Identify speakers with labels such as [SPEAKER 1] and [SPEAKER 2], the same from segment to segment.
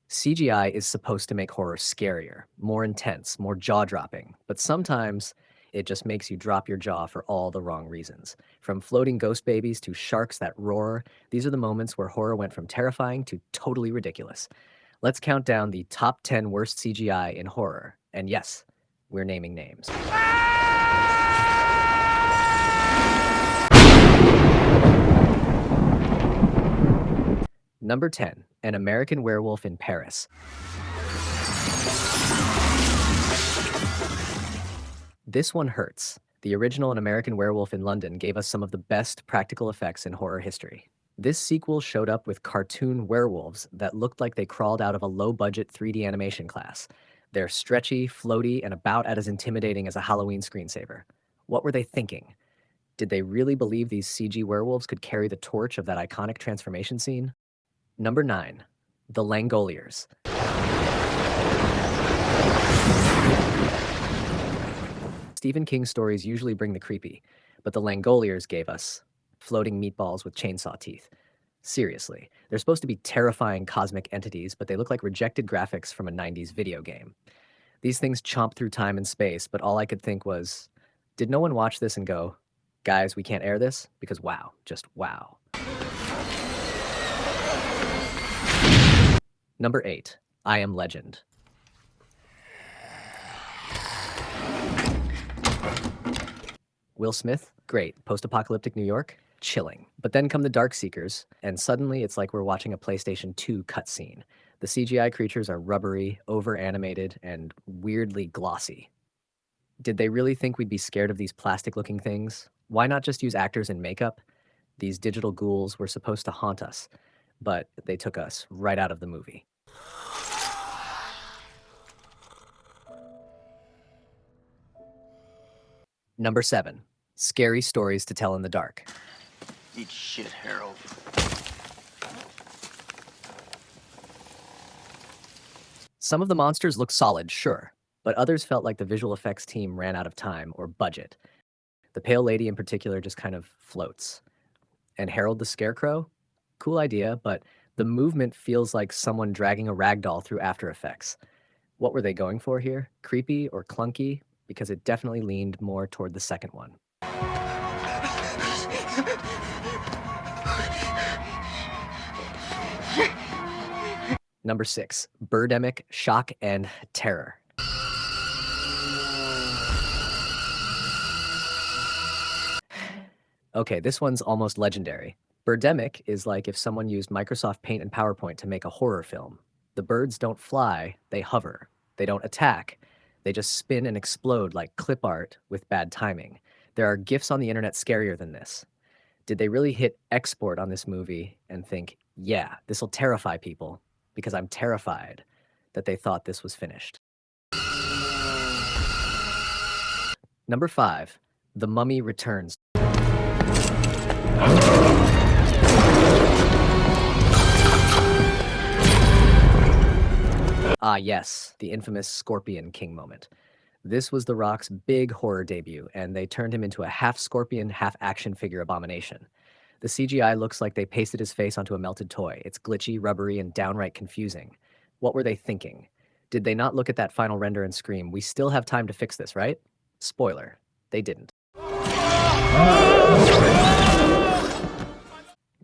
[SPEAKER 1] CGI is supposed to make horror scarier, more intense, more jaw-dropping, but sometimes it just makes you drop your jaw for all the wrong reasons. From floating ghost babies to sharks that roar, these are the moments where horror went from terrifying to totally ridiculous. Let's count down the top 10 worst CGI in horror. And yes, we're naming names. Number 10, An American Werewolf in Paris. This one hurts. The original An American Werewolf in London gave us some of the best practical effects in horror history. This sequel showed up with cartoon werewolves that looked like they crawled out of a low-budget 3D animation class. They're stretchy, floaty, and about as intimidating as a Halloween screensaver. What were they thinking? Did they really believe these CG werewolves could carry the torch of that iconic transformation scene? Number 9, The Langolers. Stephen King stories usually bring the creepy, but the Langoliers gave us floating meatballs with chainsaw teeth. Seriously, they're supposed to be terrifying cosmic entities, but they look like rejected graphics from a 90s video game. These things chomp through time and space, but all I could think was, did no one watch this and go, guys, we can't air this? Because wow, just wow. Number 8, I Am Legend. Will Smith, great. Post-apocalyptic New York, chilling. But then come the Darkseekers, and suddenly it's like we're watching a PlayStation 2 cutscene. The CGI creatures are rubbery, over-animated, and weirdly glossy. Did they really think we'd be scared of these plastic-looking things? Why not just use actors and makeup? These digital ghouls were supposed to haunt us, but they took us right out of the movie. Number 7, Scary Stories to Tell in the Dark.
[SPEAKER 2] Eat shit, Harold.
[SPEAKER 1] Some of the monsters look solid, sure, but others felt like the visual effects team ran out of time or budget. The Pale Lady in particular just kind of floats. And Harold the Scarecrow? Cool idea, but the movement feels like someone dragging a ragdoll through After Effects. What were they going for here? Creepy or clunky? Because it definitely leaned more toward the second one. Number 6, Berdemic, Shock and Terror. Okay, this one's almost legendary. Berdemic is like if someone used Microsoft Paint and PowerPoint to make a horror film. The birds don't fly, they hover. They don't attack. They just spin and explode like clip art with bad timing. There are GIFs on the internet scarier than this. Did they really hit export on this movie and think, yeah, this'll terrify people, because I'm terrified that they thought this was finished? Number 5, The Mummy Returns. Ah, yes, the infamous Scorpion King moment. This was The Rock's big horror debut, and they turned him into a half-scorpion, half-action figure abomination. The CGI looks like they pasted his face onto a melted toy. It's glitchy, rubbery, and downright confusing. What were they thinking? Did they not look at that final render and scream, we still have time to fix this, right? Spoiler, they didn't.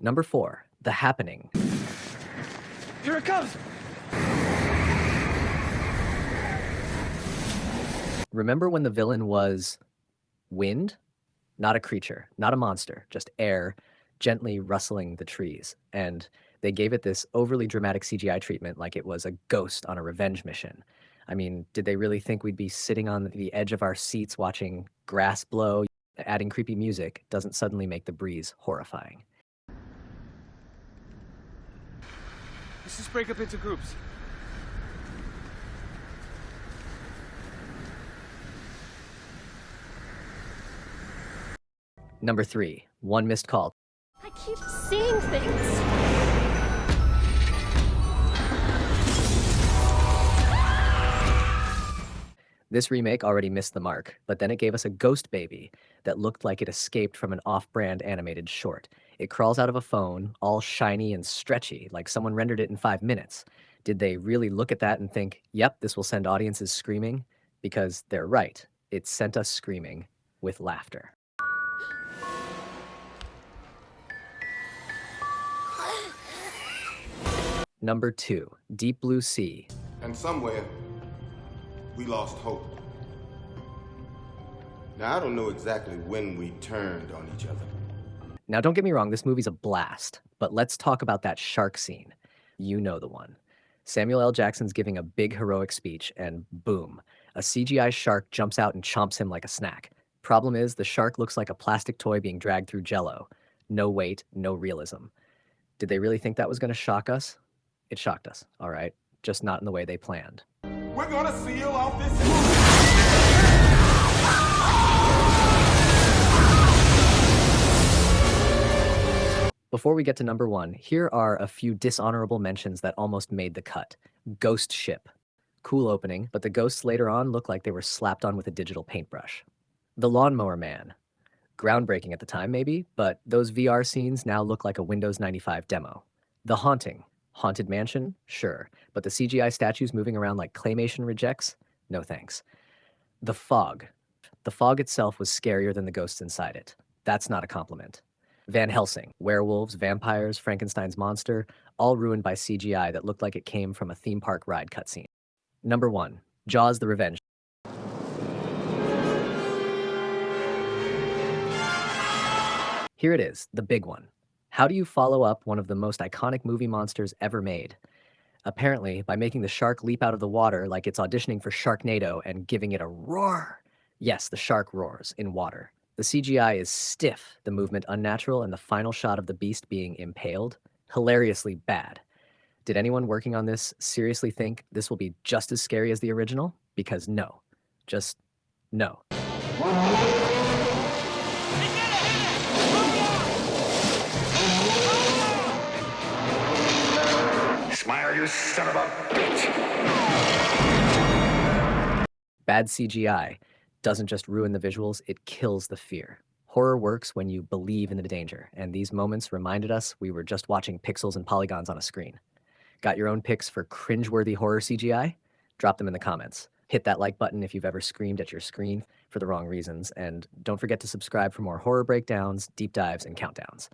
[SPEAKER 1] Number 4, The Happening.
[SPEAKER 2] Here it comes!
[SPEAKER 1] Remember when the villain was wind? Not a creature, not a monster, just air gently rustling the trees. And they gave it this overly dramatic CGI treatment like it was a ghost on a revenge mission. I mean, did they really think we'd be sitting on the edge of our seats watching grass blow? Adding creepy music doesn't suddenly make the breeze horrifying.
[SPEAKER 2] Let's just break up into groups.
[SPEAKER 1] Number 3, One Missed Call.
[SPEAKER 3] I keep seeing things.
[SPEAKER 1] This remake already missed the mark, but then it gave us a ghost baby that looked like it escaped from an off-brand animated short. It crawls out of a phone, all shiny and stretchy, like someone rendered it in 5 minutes. Did they really look at that and think, yep, this will send audiences screaming? Because they're right. It sent us screaming with laughter. Number 2, Deep Blue Sea.
[SPEAKER 4] And somewhere, we lost hope. Now, I don't know exactly when we turned on each other.
[SPEAKER 1] Now, don't get me wrong, this movie's a blast, but let's talk about that shark scene. You know the one. Samuel L. Jackson's giving a big heroic speech, and boom, a CGI shark jumps out and chomps him like a snack. Problem is, the shark looks like a plastic toy being dragged through jello. No weight, no realism. Did they really think that was going to shock us? It shocked us, all right? Just not in the way they planned.
[SPEAKER 4] We're gonna seal off this.
[SPEAKER 1] Before we get to number 1, here are a few dishonorable mentions that almost made the cut. Ghost Ship. Cool opening, but the ghosts later on look like they were slapped on with a digital paintbrush. The Lawnmower Man. Groundbreaking at the time, maybe, but those VR scenes now look like a Windows 95 demo. The Haunting. Haunted Mansion? Sure, but the CGI statues moving around like claymation rejects? No thanks. The Fog. The fog itself was scarier than the ghosts inside it. That's not a compliment. Van Helsing, werewolves, vampires, Frankenstein's monster, all ruined by CGI that looked like it came from a theme park ride cutscene. Number 1, Jaws the Revenge. Here it is, the big one. How do you follow up one of the most iconic movie monsters ever made? Apparently, by making the shark leap out of the water like it's auditioning for Sharknado and giving it a roar. Yes, the shark roars in water. The CGI is stiff, the movement unnatural, and the final shot of the beast being impaled, hilariously bad. Did anyone working on this seriously think this will be just as scary as the original? Because no. Just no.
[SPEAKER 5] Smile, you son of a bitch!
[SPEAKER 1] Bad CGI doesn't just ruin the visuals, it kills the fear. Horror works when you believe in the danger, and these moments reminded us we were just watching pixels and polygons on a screen. Got your own picks for cringeworthy horror CGI? Drop them in the comments. Hit that like button if you've ever screamed at your screen for the wrong reasons, and don't forget to subscribe for more horror breakdowns, deep dives, and countdowns.